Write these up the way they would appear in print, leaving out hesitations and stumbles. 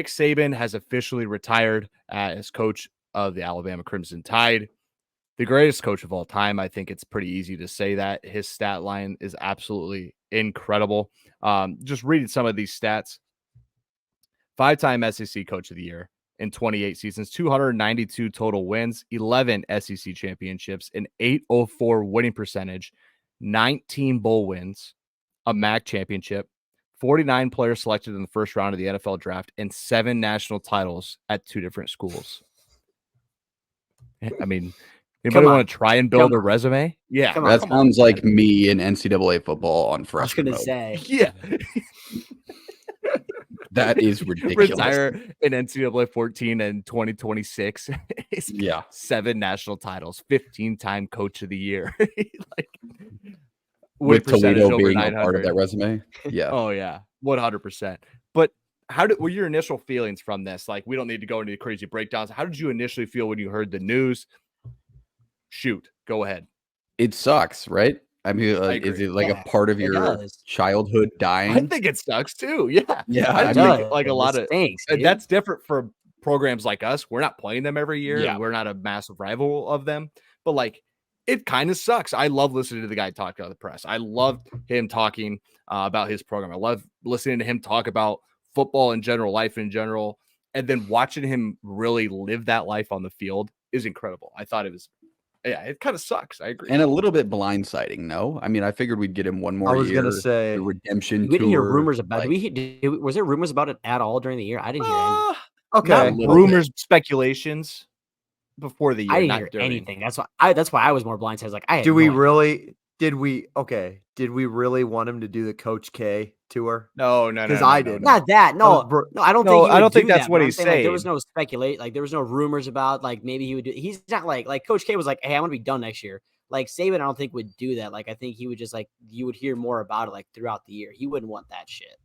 Nick Saban has officially retired as coach of the Alabama Crimson Tide. The greatest coach of all time. I think it's pretty easy to say that. His stat line is absolutely incredible. Just reading some of these stats. 5-time SEC Coach of the Year in 28 seasons, 292 total wins, 11 SEC championships, an 804 winning percentage, 19 bowl wins, a MAC championship, 49 players selected in the first round of the NFL draft, and 7 national titles at 2 different schools. I mean, anybody want to try and build a resume? Yeah. That sounds like me in NCAA football on freshman I was going to say. Yeah. That is ridiculous. Retire in NCAA 14 and 2026. Yeah. 7 national titles, 15-time coach of the year. With Toledo being a part of that resume. Yeah. Oh, yeah. 100%. But what were your initial feelings from this? Like, we don't need to go into the crazy breakdowns. How did you initially feel when you heard the news? Shoot, go ahead. It sucks, right? I mean, is it like a part of your childhood dying? I think it sucks too. Yeah. Yeah. I think like a lot of things. That's different for programs like us. We're not playing them every year. Yeah. And we're not a massive rival of them. But like, it kind of sucks. I love listening to the guy talk about the press. I love him talking about his program. I love listening to him talk about football in general, life in general. And then watching him really live that life on the field is incredible. I thought it was. Yeah, it kind of sucks. I agree. And a little bit blindsiding, no? I mean, I figured we'd get him one more year. I was going to say the redemption we didn't hear tour, rumors about it. Was there rumors about it at all during the year? I didn't hear any. Okay. Rumors, speculations before the year. I didn't hear anything. That's why I was more blindsided. Like, did we really want him to do the Coach K tour? No. Because I did. Not that. No, I don't think. I don't think that's what he's saying. Like, there was no there was no rumors about like maybe he would do. He's not like Coach K was like, hey, I'm gonna be done next year. Like Saban, I don't think would do that. Like I think he would just like you would hear more about it like throughout the year. He wouldn't want that shit.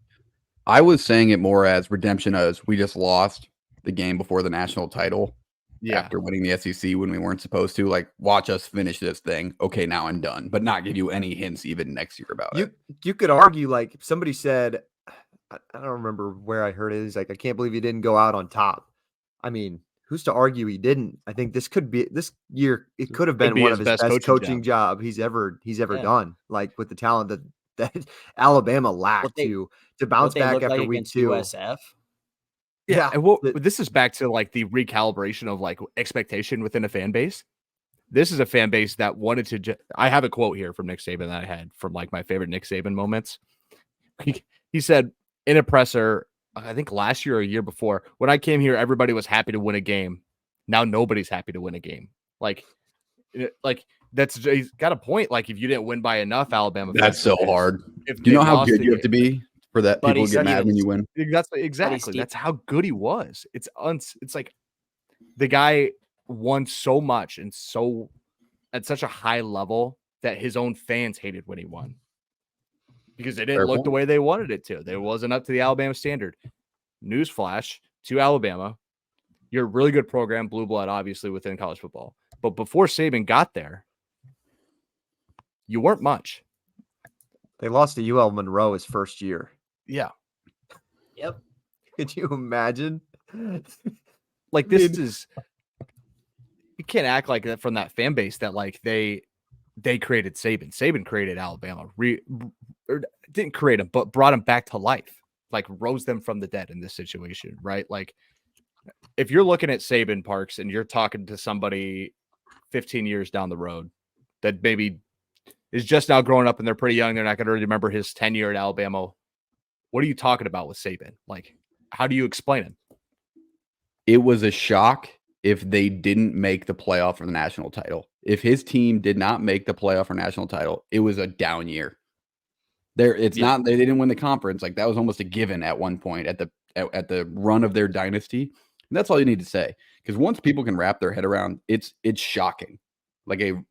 I was saying it more as redemption, as we just lost the game before the national title. Yeah. After winning the SEC when we weren't supposed to, like, watch us finish this thing. Okay, now I'm done, but not give you any hints even next year about it. You could argue, like somebody said, I don't remember where I heard it. He's like, I can't believe he didn't go out on top. I mean, who's to argue he didn't? I think this year. It could have been one of his best coaching job he's ever done. Like with the talent that Alabama lacked to bounce back after week 2. USF. Yeah, and this is back to like the recalibration of like expectation within a fan base. This is a fan base that wanted to. I have a quote here from Nick Saban that I had from like my favorite Nick Saban moments. He said in a presser, I think last year or a year before, when I came here, everybody was happy to win a game. Now nobody's happy to win a game. Like that's he's got a point. Like if you didn't win by enough, Alabama. That's so hard. Do you know how good you have to be for that? People get mad when you win. Exactly. That's how good he was. It's like the guy won so much and so at such a high level that his own fans hated when he won because it didn't look the way they wanted it to. It wasn't up to the Alabama standard. Newsflash to Alabama. You're a really good program, blue blood, obviously, within college football. But before Saban got there, you weren't much. They lost to UL Monroe his first year. Yeah. Yep. Could you imagine? Like this is you can't act like that from that fan base that like they created Saban. Saban created Alabama. Didn't create him, but brought him back to life. Like rose them from the dead in this situation, right? Like if you're looking at Saban, Parks, and you're talking to somebody 15 years down the road that maybe is just now growing up and they're pretty young, they're not going to remember his tenure at Alabama. What are you talking about with Saban? Like, how do you explain him? It was a shock if they didn't make the playoff for the national title. If his team did not make the playoff for national title, it was a down year. Not they didn't win the conference. Like that was almost a given at one point at the run of their dynasty. And that's all you need to say. Because once people can wrap their head around, it's shocking. Like a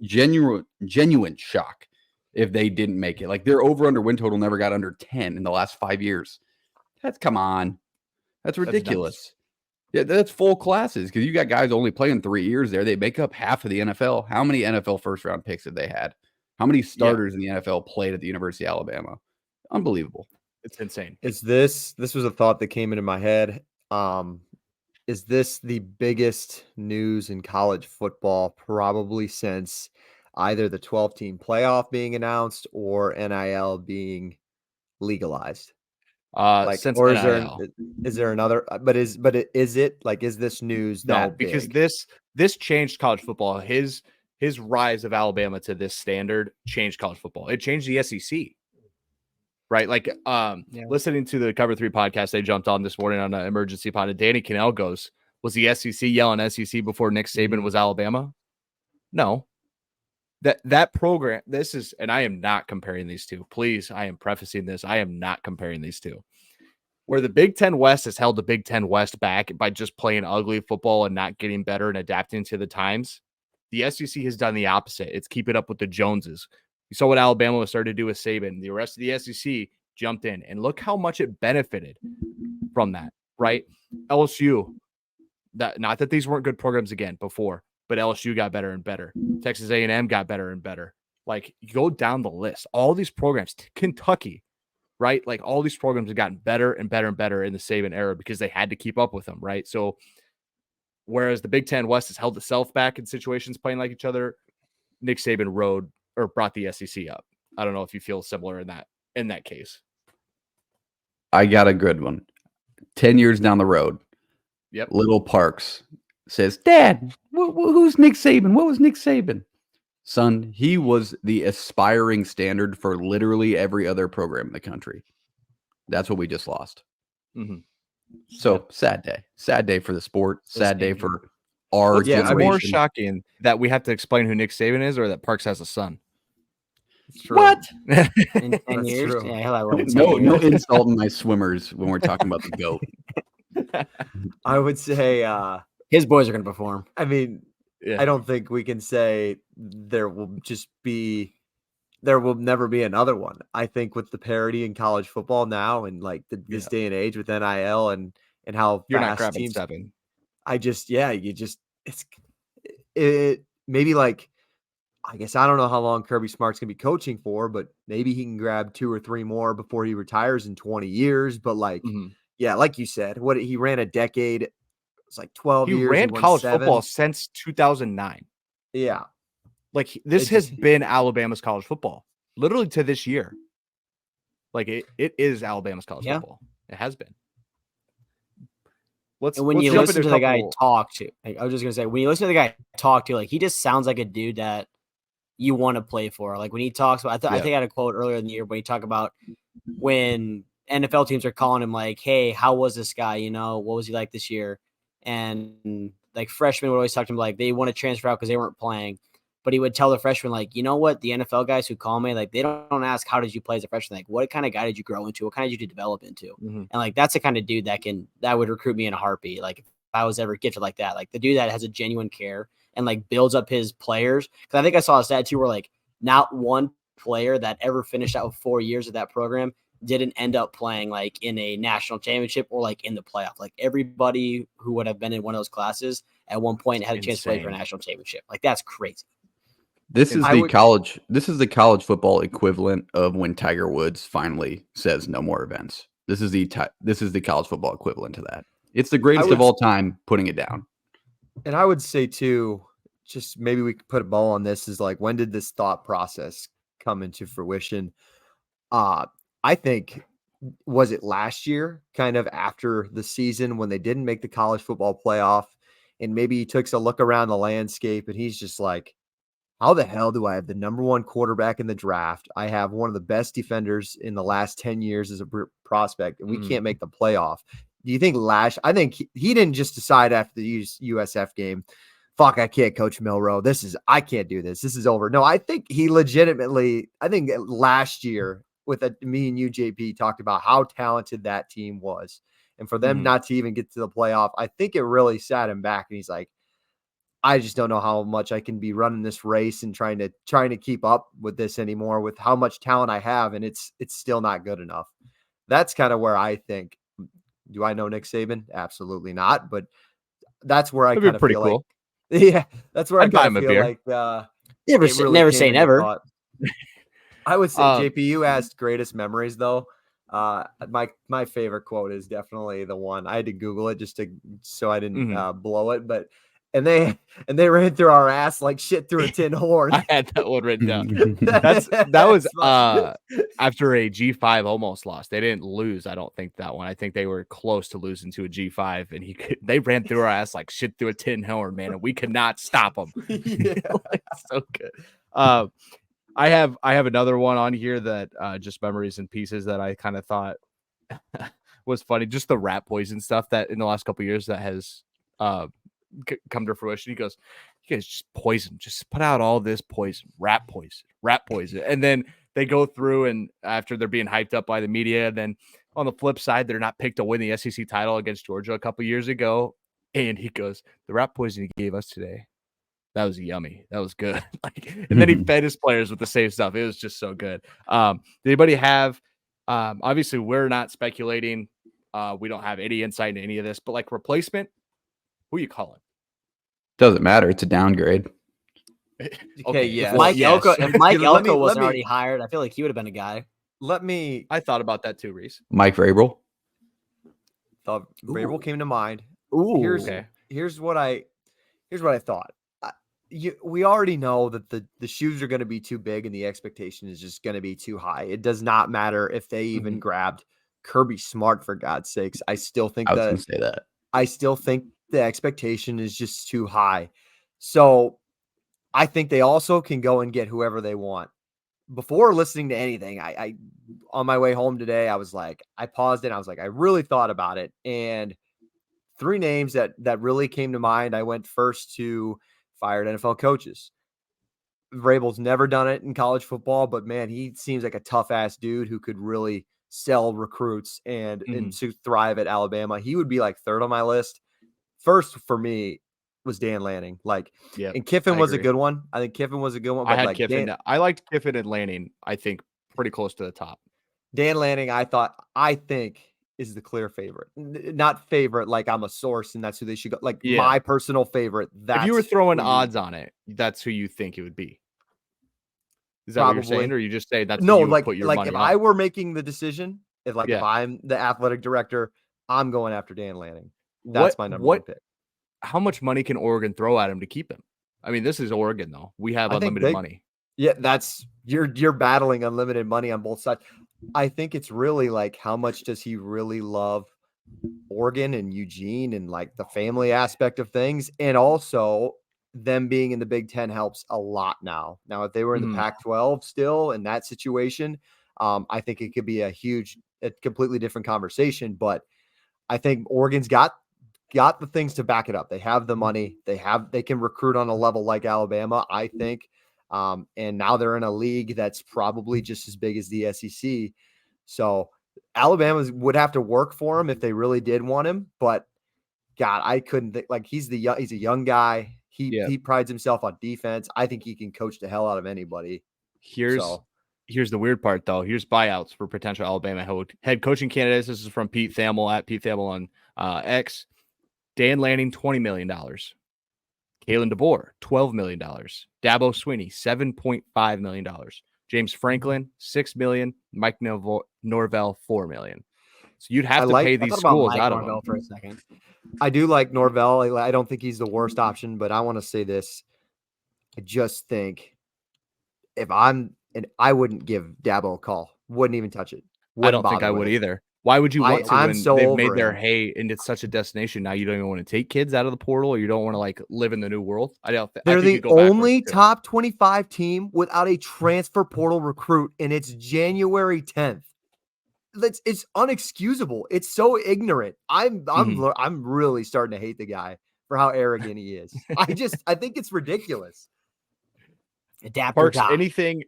genuine shock if they didn't make it. Like their over under win total never got under 10 in the last 5 years. Come on. That's ridiculous. That's full classes because you got guys only playing 3 years there. They make up half of the NFL. How many NFL first round picks have they had? How many starters in the NFL played at the University of Alabama? Unbelievable. It's insane. This was a thought that came into my head. Is this the biggest news in college football probably since either the 12-team playoff being announced or NIL being legalized? Since Or NIL. is there another? Is this news though? Because big? this changed college football. His rise of Alabama to this standard changed college football. It changed the SEC. Right. Like listening to the Cover 3 podcast they jumped on this morning on an emergency pod, and Danny Cannell goes, was the SEC yelling SEC before Nick Saban was Alabama? No. That program, this is, and I am not comparing these two. Please, I am prefacing this. I am not comparing these two. Where the Big Ten West has held the Big Ten West back by just playing ugly football and not getting better and adapting to the times, the SEC has done the opposite. It's keeping up with the Joneses. You saw what Alabama started to do with Saban. The rest of the SEC jumped in, and look how much it benefited from that, right? LSU, not that these weren't good programs again before, but LSU got better and better. Texas A&M got better and better. Like, you go down the list. All these programs, Kentucky, right? Like, all these programs have gotten better and better and better in the Saban era because they had to keep up with them, right? So, whereas the Big Ten West has held itself back in situations playing like each other, Nick Saban brought the SEC up. I don't know if you feel similar in that case. I got a good one. 10 years down the road. Yep. Little Parks says, Dad, who's Nick Saban? What was Nick Saban? Son, he was the aspiring standard for literally every other program in the country. That's what we just lost. Mm-hmm. So sad day for the sport. Sad day for our generation. It's more shocking that we have to explain who Nick Saban is or that Parks has a son. What? In 10 years? True. Yeah, no insult in my swimmers when we're talking about the GOAT. I would say his boys are going to perform. I mean, yeah. I don't think we can say there will never be another one. I think with the parity in college football now and like this day and age with NIL and how you're fast not grabbing teams, stepping. It maybe like, I guess I don't know how long Kirby Smart's gonna be coaching for, but maybe he can grab 2 or 3 more before he retires in 20 years. But like, yeah, like you said, he ran a decade. It's like 12 years. He ran college football since 2009. Yeah. Like, this has been Alabama's college football, literally to this year. Like, it is Alabama's college football. It has been. When you listen to the guy talk to, like, I was just gonna say, when you listen to the guy talk to, like, he just sounds like a dude that you want to play for. Like, when he talks about, I think I had a quote earlier in the year when he talked about when NFL teams are calling him like, "Hey, how was this guy? You know, what was he like this year?" And like freshmen would always talk to him like they want to transfer out because they weren't playing. But he would tell the freshmen, like, you know what, the NFL guys who call me, like, they don't ask, how did you play as a freshman? Like, what kind of guy did you grow into? What kind of did you develop into? And, like, that's the kind of dude that would recruit me in a heartbeat. Like, if I was ever gifted like that, like, the dude that has a genuine care and, like, builds up his players. Because I think I saw a stat, too, where, like, not one player that ever finished out with 4 years of that program didn't end up playing, like, in a national championship or, like, in the playoff. Like, everybody who would have been in one of those classes at one point had a chance to play for a national championship. Like, that's crazy. This is the college football equivalent of when Tiger Woods finally says no more events. This is the college football equivalent to that. It's the greatest of all time, putting it down. And I would say too, just maybe we could put a bow on this, is like, when did this thought process come into fruition? I think, was it last year, kind of after the season when they didn't make the college football playoff, and maybe he takes a look around the landscape and he's just like, how the hell do I have the number 1 quarterback in the draft? I have one of the best defenders in the last 10 years as a prospect, and we can't make the playoff. Do you think I think he didn't just decide after the USF game, fuck, I can't coach Milroe. I can't do this. This is over. No, I think he legitimately, last year with me and you, JP, talked about how talented that team was. And for them not to even get to the playoff, I think it really sat him back. And he's like, I just don't know how much I can be running this race and trying to keep up with this anymore with how much talent I have. And it's still not good enough. That's kind of where I think, do I know Nick Saban? Absolutely not. But that's where I kind of feel cool. Like, yeah, that's where I kind of feel like, never say never. I would say, JP, you asked greatest memories though. My favorite quote is definitely the one I had to Google it so I didn't blow it, but and they ran through our ass like shit through a tin horn. I had that one written down. that was after a G5 almost lost. They didn't lose, I don't think, that one. I think they were close to losing to a G5, and they ran through our ass like shit through a tin horn, man, and we could not stop them. So good. I have another one on here that just memories and pieces that I kind of thought was funny. Just the rat poison stuff that in the last couple of years that has come to fruition. He goes, "You guys just poison, just put out all this poison, rat poison." And then they go through, and after they're being hyped up by the media, then on the flip side, they're not picked to win the SEC title against Georgia a couple years ago. And he goes, "The rat poison he gave us today, that was yummy. That was good." And then he fed his players with the same stuff. It was just so good. Did anybody have? Obviously, we're not speculating. We don't have any insight into any of this, but like replacement, who you calling? Doesn't matter. It's a downgrade. Okay, yeah. If Mike Elko wasn't already hired, I feel like he would have been a guy. I thought about that too, Reese. Mike Vrabel. Thought Vrabel came to mind. Ooh. Here's what I thought. We already know that the shoes are going to be too big and the expectation is just going to be too high. It does not matter if they even grabbed Kirby Smart, for God's sakes. I still think I was going to say that. I still think the expectation is just too high. So I think they also can go and get whoever they want. Before listening to anything, I on my way home today, I was like, I paused it. And I was like, I really thought about it. And 3 names that really came to mind. I went first to fired NFL coaches. Vrabel's never done it in college football, but man, he seems like a tough ass dude who could really sell recruits and to thrive at Alabama. He would be like 3rd on my list. First for me was Dan Lanning. And Kiffin was a good one. I think Kiffin was a good one. But I had Kiffin. I liked Kiffin and Lanning, I think, pretty close to the top. Dan Lanning, I think is the clear favorite. Not favorite like I'm a source and that's who they should go. My personal favorite. If you were throwing odds on it, that's who you think it would be. Is that what you're saying, or you just say that's put your money if on? I were making the decision, if I'm the athletic director, I'm going after Dan Lanning. That's my number 1 pick. How much money can Oregon throw at him to keep him? I mean, this is Oregon though. We have unlimited money. Yeah, that's you're battling unlimited money on both sides. I think it's really like how much does he really love Oregon and Eugene and like the family aspect of things, and also them being in the Big Ten helps a lot now. Now, if they were in the Pac-12 still in that situation, I think it could be a completely different conversation. But I think Oregon's got the things to back it up. They have the money. They can recruit on a level like Alabama, I think. And now they're in a league that's probably just as big as the SEC. So Alabama would have to work for him if they really did want him. But God, I couldn't think he's a young guy. He prides himself on defense. I think he can coach the hell out of anybody. Here's the weird part though. Here's buyouts for potential Alabama head coaching candidates. This is from Pete Thamel at Pete Thamel on X. Dan Lanning, $20 million. Kalen DeBoer, $12 million. Dabo Swinney, $7.5 million. James Franklin, $6 million. Mike Norvell, $4 million. So you'd have to pay these schools out of them. For a second. I do like Norvell. I don't think he's the worst option, but I want to say this. I just think I wouldn't give Dabo a call. Wouldn't even touch it. I don't think I would either. Why would you want to when so they've made their hay into such a destination? Now you don't even want to take kids out of the portal, or you don't want to live in the new world. They're the only top 25 team without a transfer portal recruit, and it's January 10th. It's unexcusable. It's so ignorant. I'm really starting to hate the guy for how arrogant he is. I think it's ridiculous. Parks, anything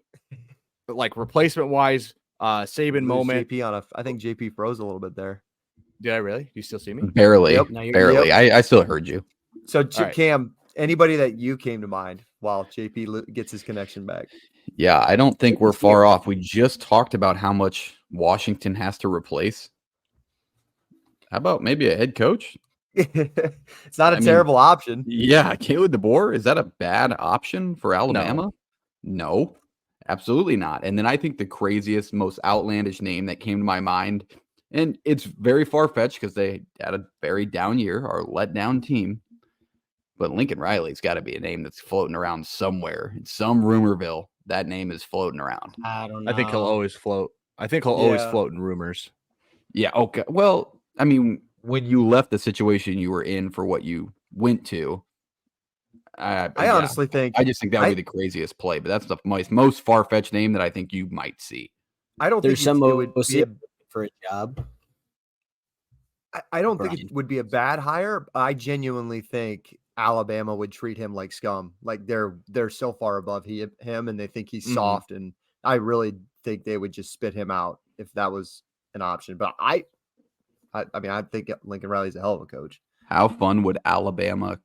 like replacement wise, Saban moment. I think JP froze a little bit there. Did I really? Do you still see me? Barely. Yep. Barely. Yep. I still heard you. So Cam, anybody that you came to mind while JP gets his connection back? Yeah, I don't think we're far off. We just talked about how much Washington has to replace. How about maybe a head coach? It's not a terrible option. Yeah, Caleb DeBoer, is that a bad option for Alabama? No. Absolutely not. And then I think the craziest, most outlandish name that came to my mind, and it's very far-fetched because they had a very down year, or let down team. But Lincoln Riley's got to be a name that's floating around somewhere. In some rumorville, that name is floating around. I don't know. I think he'll always float. I think he'll always float in rumors. Yeah. Okay. Well, I mean, when you left the situation you were in for what you went to, I honestly think I just think that would be the craziest play. But that's the most far-fetched name that I think you might see. I don't There's think some it would be for a job. I don't think it would be a bad hire. I genuinely think Alabama would treat him like scum. Like they're so far above him, and they think he's soft. And I really think they would just spit him out if that was an option. But I mean, I think Lincoln Riley's a hell of a coach. How fun would Alabama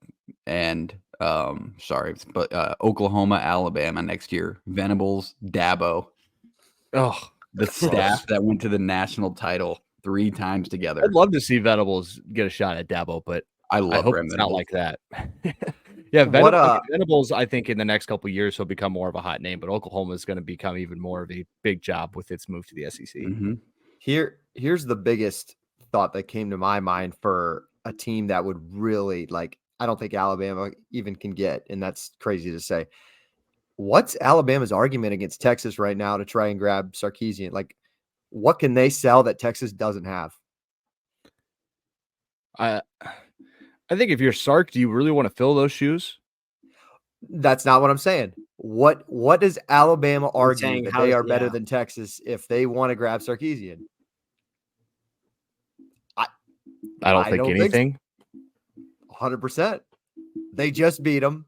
and Oklahoma, Alabama next year? Venables, Dabo. Oh, the staff that went to the national title 3 times together. I'd love to see Venables get a shot at Dabo, but I hope it's not like that. Yeah, Venables, I think in the next couple of years he'll become more of a hot name, but Oklahoma is going to become even more of a big job with its move to the SEC. Mm-hmm. Here's the biggest thought that came to my mind for a team that would really I don't think Alabama even can get, and that's crazy to say. What's Alabama's argument against Texas right now to try and grab Sarkisian? Like, what can they sell that Texas doesn't have? I think if you're Sark, do you really want to fill those shoes? That's not what I'm saying. What does Alabama argue that they are better than Texas if they want to grab Sarkisian? I don't think anything. 100%. They just beat them.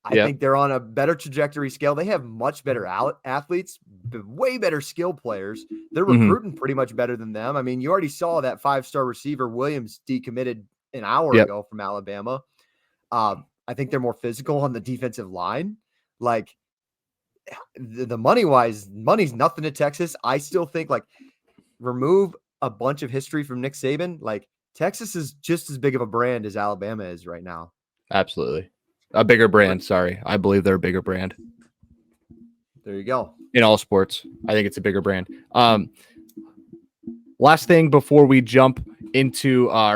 I think they're on a better trajectory scale. They have much better athletes, way better skill players. They're recruiting pretty much better than them. I mean, you already saw that 5-star receiver Williams decommitted an hour ago from Alabama. I think they're more physical on the defensive line. Like the money's nothing to Texas. I still think remove a bunch of history from Nick Saban. Like Texas is just as big of a brand as Alabama is right now. Absolutely. A bigger brand. Sorry. I believe they're a bigger brand. There you go. In all sports, I think it's a bigger brand. Last thing before we jump into our